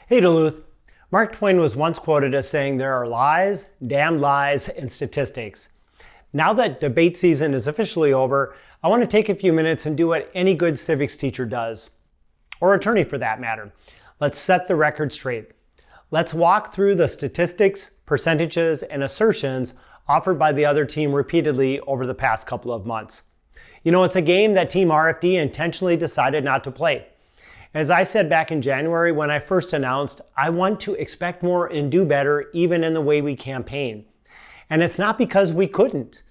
Hey Duluth, Mark Twain was once quoted as saying there are lies, damned lies, and statistics. Now that debate season is officially over, I want to take a few minutes and do what any good civics teacher does, or attorney for that matter. Let's set the record straight. Let's walk through the statistics, percentages, and assertions offered by the other team repeatedly over the past couple of months. You know, it's a game that Team RFD intentionally decided not to play. As I said back in January when I first announced, I want to expect more and do better even in the way we campaign. And it's not because we couldn't,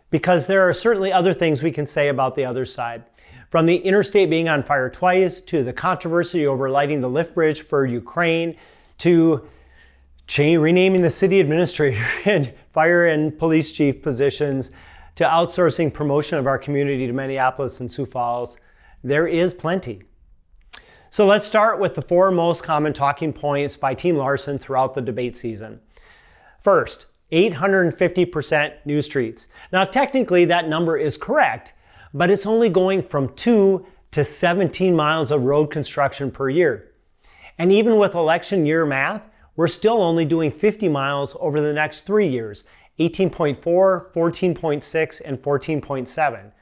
because there are certainly other things we can say about the other side. From the interstate being on fire twice, to the controversy over lighting the lift bridge for Ukraine, to renaming the city administrator and fire and police chief positions, to outsourcing promotion of our community to Minneapolis and Sioux Falls, there is plenty. So let's start with the four most common talking points by Team Larson throughout the debate season. First, 850% new streets. Now technically that number is correct, but it's only going from 2 to 17 miles of road construction per year. And even with election year math, we're still only doing 50 miles over the next 3 years, 18.4, 14.6, and 14.7.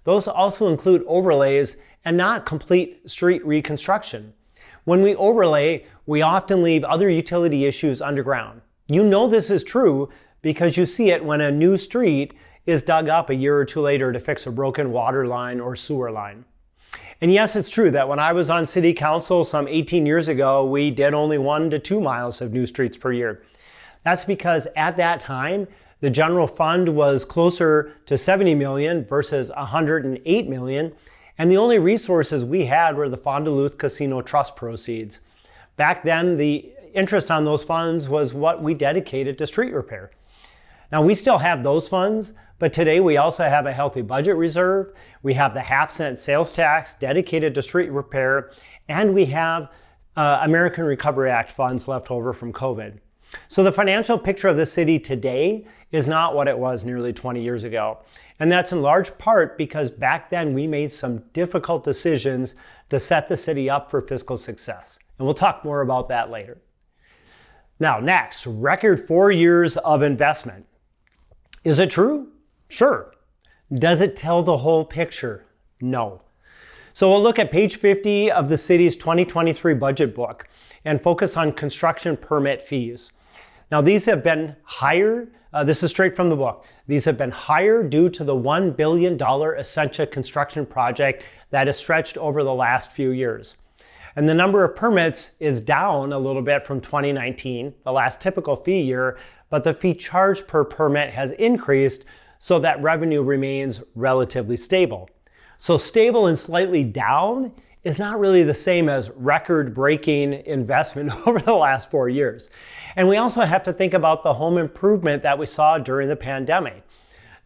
Those also include overlays and not complete street reconstruction. When we overlay, we often leave other utility issues underground. You know this is true because you see it when a new street is dug up a year or two later to fix a broken water line or sewer line. And yes, it's true that when I was on city council some 18 years ago, we did only 1 to 2 miles of new streets per year. That's because at that time, the general fund was closer to 70 million versus 108 million. And the only resources we had were the Fond du Luth Casino Trust proceeds. Back then, the interest on those funds was what we dedicated to street repair. Now, we still have those funds, but today we also have a healthy budget reserve, we have the half-cent sales tax dedicated to street repair, and we have American Recovery Act funds left over from COVID. So the financial picture of the city today is not what it was nearly 20 years ago. And that's in large part because back then we made some difficult decisions to set the city up for fiscal success. And we'll talk more about that later. Now, next, record 4 years of investment. Is it true? Sure. Does it tell the whole picture? No. So we'll look at page 50 of the city's 2023 budget book and focus on construction permit fees. Now, these have been higher. This is straight from the book. These have been higher due to the $1 billion Essentia construction project that has stretched over the last few years. And the number of permits is down a little bit from 2019, the last typical fee year, but the fee charged per permit has increased so that revenue remains relatively stable. So stable and slightly down is not really the same as record-breaking investment over the last 4 years. And we also have to think about the home improvement that we saw during the pandemic.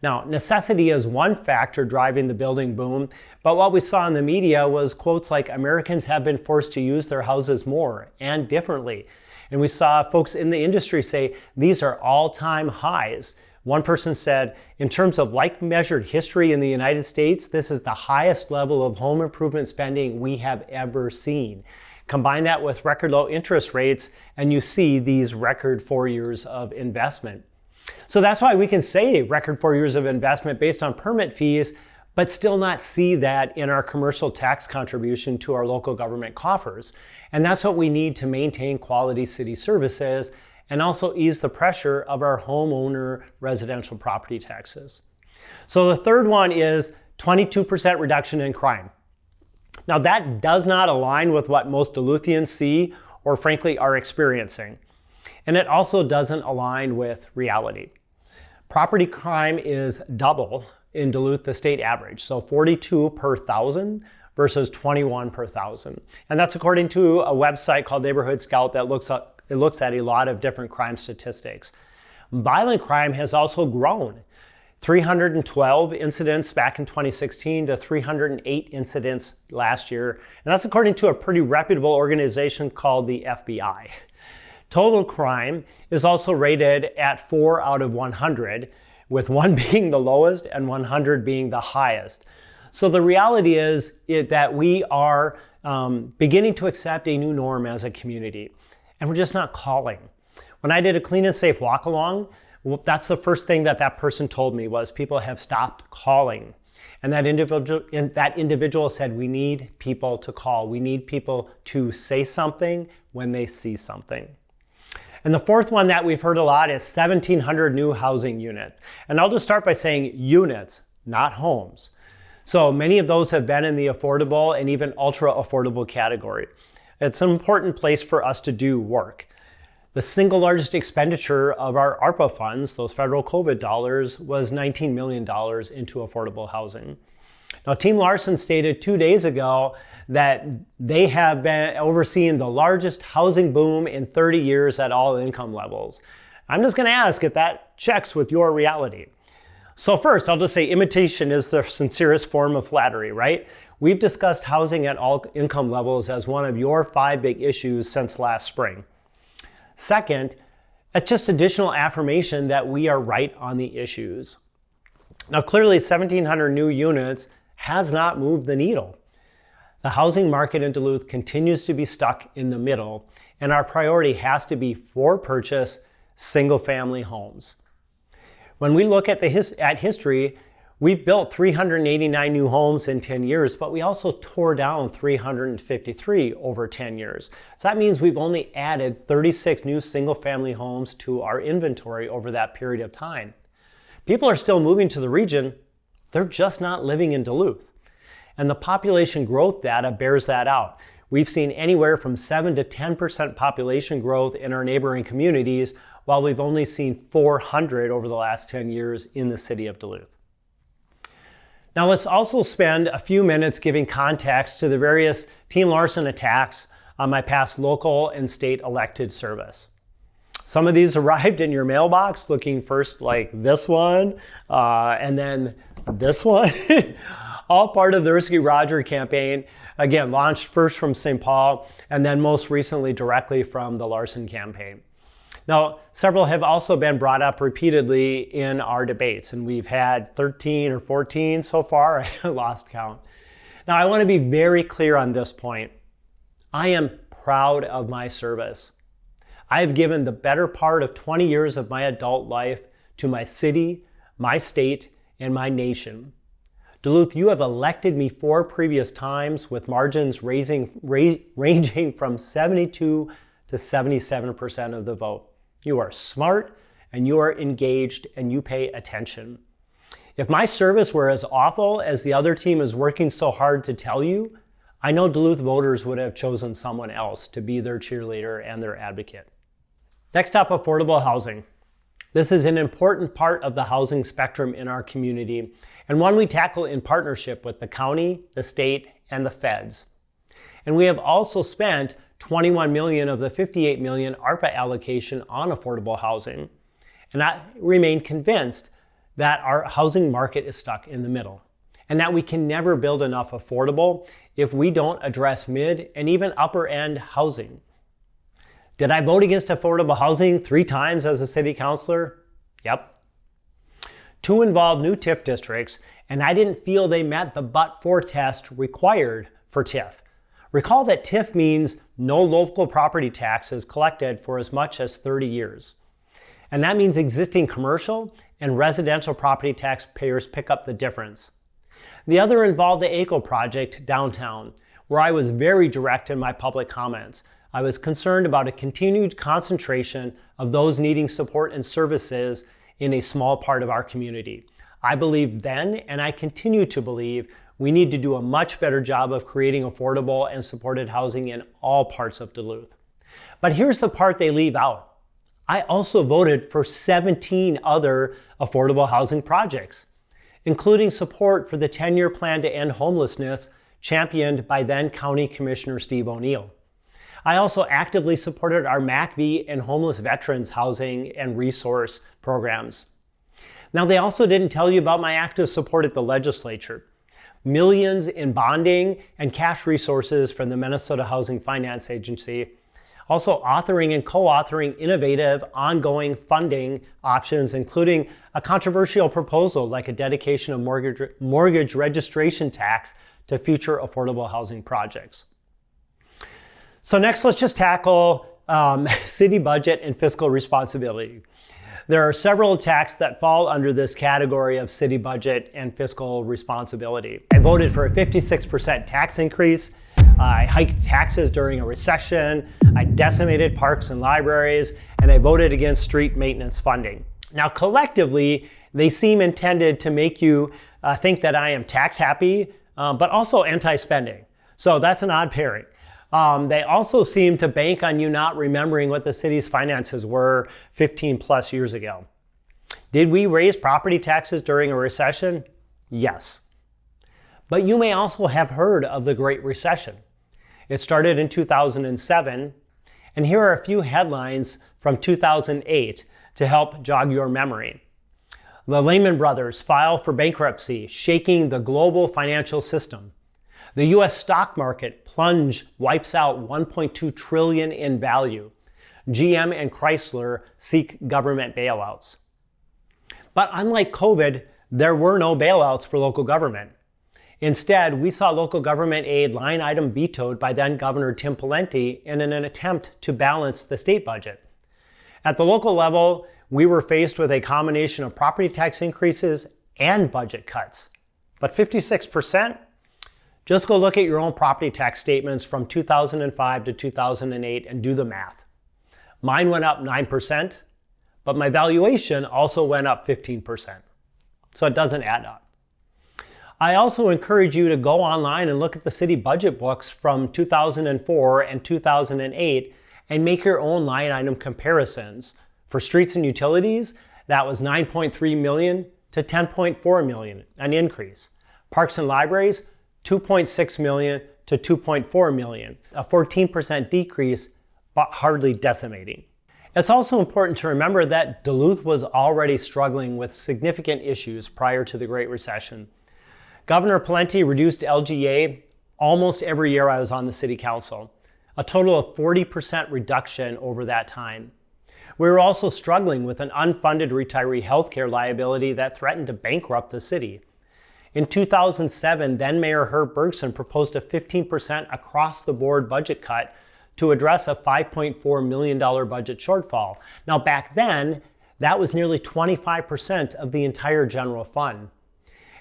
Now, necessity is one factor driving the building boom, but what we saw in the media was quotes like, Americans have been forced to use their houses more and differently. And we saw folks in the industry say, these are all-time highs. One person said, in terms of like-measured history in the United States, this is the highest level of home improvement spending we have ever seen. Combine that with record low interest rates, and you see these record 4 years of investment. So that's why we can say record 4 years of investment based on permit fees, but still not see that in our commercial tax contribution to our local government coffers. And that's what we need to maintain quality city services and also ease the pressure of our homeowner residential property taxes. So the third one is 22% reduction in crime. Now that does not align with what most Duluthians see or frankly are experiencing. And it also doesn't align with reality. Property crime is double in Duluth, the state average. So 42 per thousand versus 21 per thousand. And that's according to a website called Neighborhood Scout that looks at a lot of different crime statistics. Violent crime has also grown. 312 incidents back in 2016 to 308 incidents last year. And that's according to a pretty reputable organization called the FBI. Total crime is also rated at 4 out of 100, with 1 being the lowest and 100 being the highest. So the reality is that we are beginning to accept a new norm as a community. and we're just not calling. When I did a clean and safe walk along, that's the first thing that person told me was people have stopped calling. And that individual said, we need people to call. We need people to say something when they see something. And the fourth one that we've heard a lot is 1,700 new housing unit. And I'll just start by saying units, not homes. So many of those have been in the affordable and even ultra affordable category. It's an important place for us to do work. The single largest expenditure of our ARPA funds, those federal COVID dollars, was $19 million into affordable housing. Now, Team Larson stated 2 days ago that they have been overseeing the largest housing boom in 30 years at all income levels. I'm just going to ask if that checks with your reality. So first, I'll just say imitation is the sincerest form of flattery, right? We've discussed housing at all income levels as one of your 5 big issues since last spring. Second, it's just additional affirmation that we are right on the issues. Now, clearly, 1,700 new units has not moved the needle. The housing market in Duluth continues to be stuck in the middle, and our priority has to be for purchase, single-family homes. When we look at history, we've built 389 new homes in 10 years, but we also tore down 353 over 10 years. So that means we've only added 36 new single-family homes to our inventory over that period of time. People are still moving to the region, they're just not living in Duluth. And the population growth data bears that out. We've seen anywhere from 7 to 10% population growth in our neighboring communities, while we've only seen 400 over the last 10 years in the city of Duluth. Now let's also spend a few minutes giving context to the various Team Larson attacks on my past local and state elected service. Some of these arrived in your mailbox looking first like this one, and then this one. All part of the Risky Roger campaign, again, launched first from St. Paul, and then most recently directly from the Larson campaign. Now, several have also been brought up repeatedly in our debates, and we've had 13 or 14 so far. I lost count. Now, I want to be very clear on this point. I am proud of my service. I have given the better part of 20 years of my adult life to my city, my state, and my nation. Duluth, you have elected me 4 previous times with margins ranging from 72 to 77% of the vote. You are smart and you are engaged and you pay attention. If my service were as awful as the other team is working so hard to tell you, I know Duluth voters would have chosen someone else to be their cheerleader and their advocate. Next up, affordable housing. This is an important part of the housing spectrum in our community and one we tackle in partnership with the county, the state, and the feds. And we have also spent $21 million of the $58 million ARPA allocation on affordable housing. And I remain convinced that our housing market is stuck in the middle and that we can never build enough affordable if we don't address mid and even upper end housing. Did I vote against affordable housing 3 times as a city councilor? Yep. 2 involved new TIF districts, and I didn't feel they met the but-for test required for TIF. Recall that TIF means no local property taxes collected for as much as 30 years. And that means existing commercial and residential property taxpayers pick up the difference. The other involved the ACO project downtown, where I was very direct in my public comments. I was concerned about a continued concentration of those needing support and services in a small part of our community. I believed then, and I continue to believe, we need to do a much better job of creating affordable and supported housing in all parts of Duluth. But here's the part they leave out. I also voted for 17 other affordable housing projects, including support for the 10-year plan to end homelessness championed by then County Commissioner Steve O'Neill. I also actively supported our MACV and homeless veterans housing and resource programs. Now, they also didn't tell you about my active support at the legislature. Millions in bonding and cash resources from the Minnesota Housing Finance Agency. Also authoring and co-authoring innovative, ongoing funding options, including a controversial proposal like a dedication of mortgage registration tax to future affordable housing projects. So next, let's just tackle city budget and fiscal responsibility. There are several attacks that fall under this category of city budget and fiscal responsibility. I voted for a 56% tax increase. I hiked taxes during a recession. I decimated parks and libraries, and I voted against street maintenance funding. Now, collectively, they seem intended to make you think that I am tax happy, but also anti-spending. So that's an odd pairing. They also seem to bank on you not remembering what the city's finances were 15 plus years ago. Did we raise property taxes during a recession? Yes. But you may also have heard of the Great Recession. It started in 2007, and here are a few headlines from 2008 to help jog your memory. The Lehman Brothers file for bankruptcy, shaking the global financial system. The U.S. stock market plunge wipes out $1.2 trillion in value. GM and Chrysler seek government bailouts. But unlike COVID, there were no bailouts for local government. Instead, we saw local government aid line item vetoed by then Governor Tim Pawlenty in an attempt to balance the state budget. At the local level, we were faced with a combination of property tax increases and budget cuts. But 56%? Just go look at your own property tax statements from 2005 to 2008 and do the math. Mine went up 9%, but my valuation also went up 15%. So it doesn't add up. I also encourage you to go online and look at the city budget books from 2004 and 2008 and make your own line item comparisons. For streets and utilities, that was $9.3 million to $10.4 million, an increase. Parks and libraries, $2.6 million to $2.4 million, a 14% decrease, but hardly decimating. It's also important to remember that Duluth was already struggling with significant issues prior to the Great Recession. Governor Pawlenty reduced LGA almost every year I was on the city council, a total of 40% reduction over that time. We were also struggling with an unfunded retiree healthcare liability that threatened to bankrupt the city. In 2007, then Mayor Herb Bergson proposed a 15% across-the-board budget cut to address a $5.4 million budget shortfall. Now back then, that was nearly 25% of the entire general fund.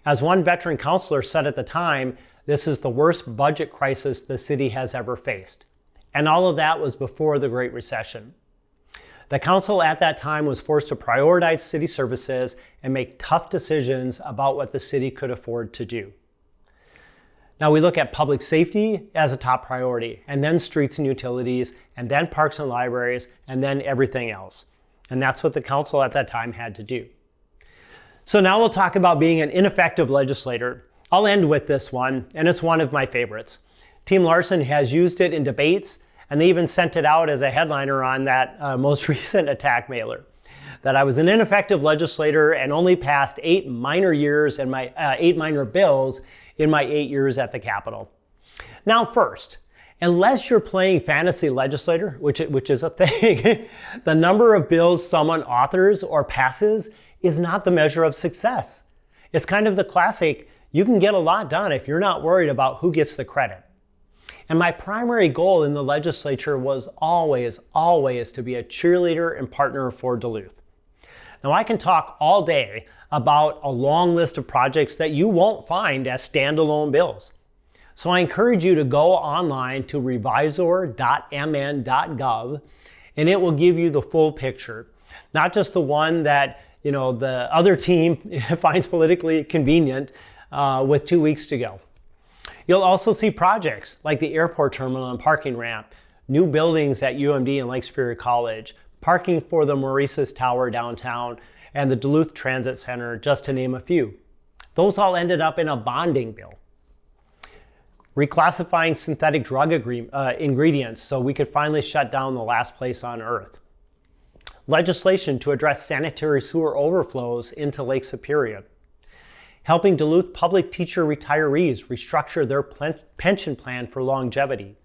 As one veteran councilor said at the time, this is the worst budget crisis the city has ever faced. And all of that was before the Great Recession. The council at that time was forced to prioritize city services and make tough decisions about what the city could afford to do. Now we look at public safety as a top priority, and then streets and utilities, and then parks and libraries, and then everything else. And that's what the council at that time had to do. So now we'll talk about being an ineffective legislator. I'll end with this one, and it's one of my favorites. Team Larson has used it in debates, and they even sent it out as a headliner on that most recent attack mailer, that I was an ineffective legislator and only passed 8 minor bills in my 8 years at the Capitol. Now first, unless you're playing fantasy legislator, which is a thing, the number of bills someone authors or passes is not the measure of success. It's kind of the classic, you can get a lot done if you're not worried about who gets the credit. And my primary goal in the legislature was always to be a cheerleader and partner for Duluth. Now I can talk all day about a long list of projects that you won't find as standalone bills. So I encourage you to go online to revisor.mn.gov and it will give you the full picture, not just the one that the other team finds politically convenient with 2 weeks to go. You'll also see projects like the airport terminal and parking ramp, new buildings at UMD and Lake Superior College, parking for the Maurice's Tower downtown, and the Duluth Transit Center, just to name a few. Those all ended up in a bonding bill. Reclassifying synthetic drug ingredients so we could finally shut down the last place on Earth. Legislation to address sanitary sewer overflows into Lake Superior. Helping Duluth public teacher retirees restructure their pension plan for longevity.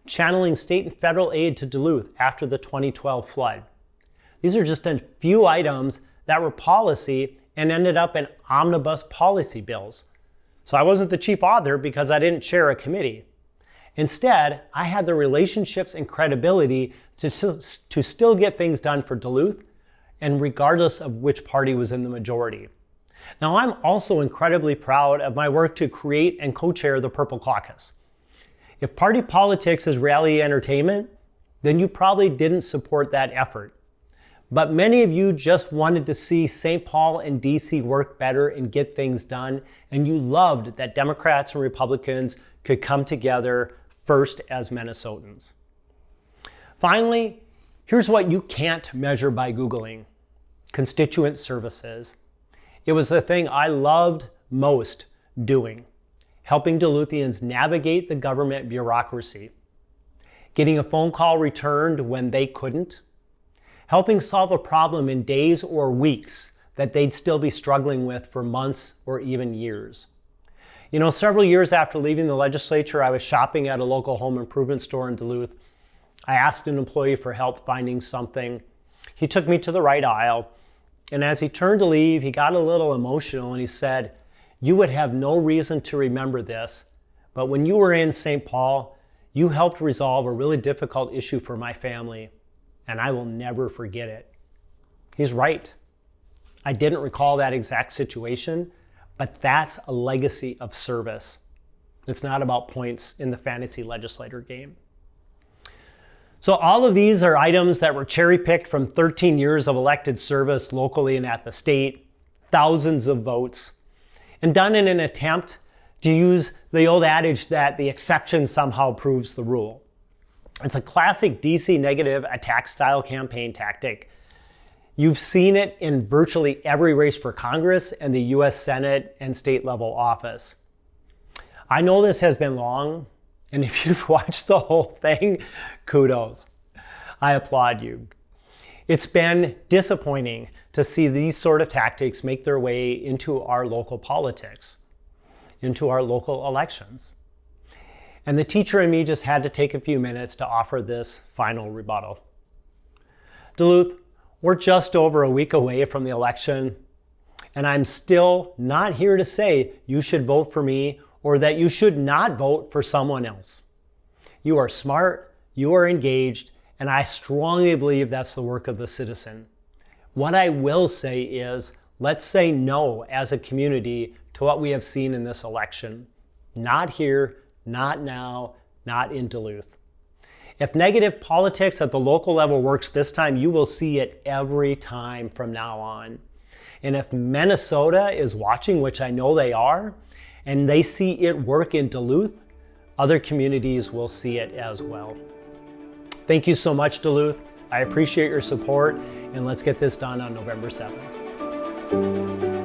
Channeling state and federal aid to Duluth after the 2012 flood. These are just a few items that were policy and ended up in omnibus policy bills. So I wasn't the chief author because I didn't chair a committee. Instead, I had the relationships and credibility to still get things done for Duluth, and regardless of which party was in the majority. Now, I'm also incredibly proud of my work to create and co-chair the Purple Caucus. If party politics is reality entertainment, then you probably didn't support that effort. But many of you just wanted to see St. Paul and DC work better and get things done, and you loved that Democrats and Republicans could come together first as Minnesotans. Finally, here's what you can't measure by Googling: constituent services. It was the thing I loved most doing, helping Duluthians navigate the government bureaucracy, getting a phone call returned when they couldn't, helping solve a problem in days or weeks that they'd still be struggling with for months or even years. You know, several years after leaving the legislature, I was shopping at a local home improvement store in Duluth. I asked an employee for help finding something. He took me to the right aisle, and as he turned to leave, he got a little emotional and he said, "You would have no reason to remember this, but when you were in St. Paul, you helped resolve a really difficult issue for my family, and I will never forget it." He's right. I didn't recall that exact situation, but that's a legacy of service. It's not about points in the fantasy legislator game. So all of these are items that were cherry-picked from 13 years of elected service locally and at the state, thousands of votes, and done in an attempt to use the old adage that the exception somehow proves the rule. It's a classic DC negative attack style campaign tactic. You've seen it in virtually every race for Congress and the US Senate and state level office. I know this has been long, and if you've watched the whole thing, kudos. I applaud you. It's been disappointing to see these sort of tactics make their way into our local politics, into our local elections. And the teacher in me just had to take a few minutes to offer this final rebuttal. Duluth, we're just over a week away from the election, and I'm still not here to say you should vote for me or that you should not vote for someone else. You are smart, you are engaged, and I strongly believe that's the work of the citizen. What I will say is, let's say no as a community to what we have seen in this election. Not here, not now, not in Duluth. If negative politics at the local level works this time, you will see it every time from now on. And if Minnesota is watching, which I know they are, and they see it work in Duluth, other communities will see it as well. Thank you so much, Duluth. I appreciate your support, and let's get this done on November 7th.